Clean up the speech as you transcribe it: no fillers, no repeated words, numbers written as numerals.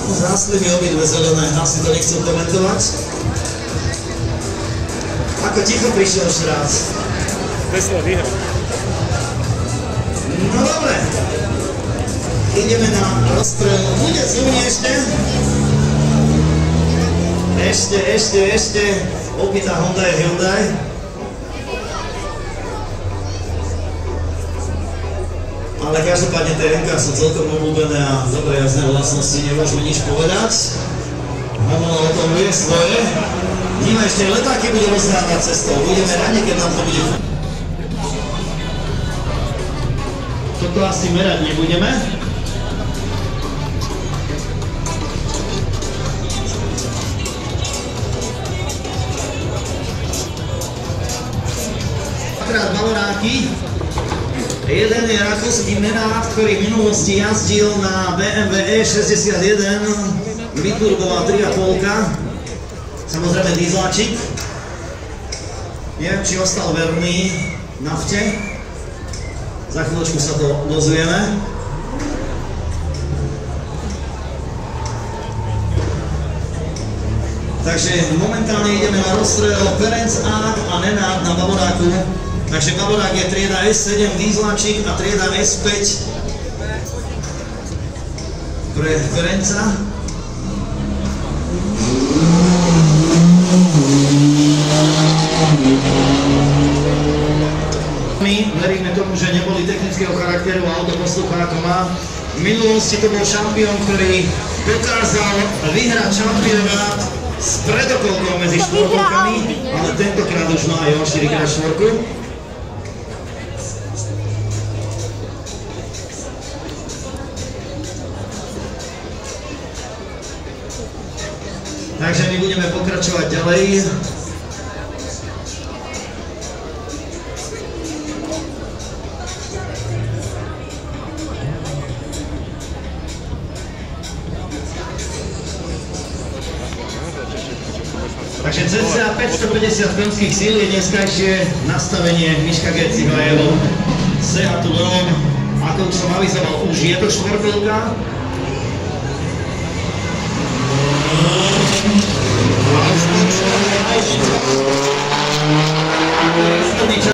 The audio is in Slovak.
Zásliví obidve zelené, asi to nechcem komentovať. Ako ticho prišiel Šrác. Tesla vyhra. No dobre. Ideme na rozstrel. Bude zúni ešte. Ešte. Opýta Honda je Hyundai. Ale každopádne tie NK sú celkom obľúbené a dobré jazdné vlastnosti, nemôžeme nič povedať. Homola o tom vie svoje. Nima ešte letáky bude rozdávať cestou. Budeme radi, keď nám to bude. Toto asi merať nebudeme. Dvakrát bavoráky. Jeden je rakúsky Menard, ktorý v minulosti jazdil na BMW E61, biturbová 3,5, samozrejme diesláčik. Neviem, či ostal verný nafte. Za chvíľočku sa to dozvieme. Takže momentálne ideme na rozstrel Ferenc Ák a Nenad na bavoráku. Takže bavorák je trieda S7 diesláčik a trieda S5 pre Ferenca. My veríme tomu, že neboli technického charakteru a auto poslúcha ako má. V minulosti to bol šampión, ktorý dokázal vyhrať šampionát s predokolkou medzi štvorkolkami, ale tentokrát už má aj 4x4. Takže my budeme pokračovať ďalej. Takže cca 550 konských síl je dneskajšie nastavenie Miška Geciho a jeho Seatu Leon. Ako už som avizoval, už je to štvorkolka.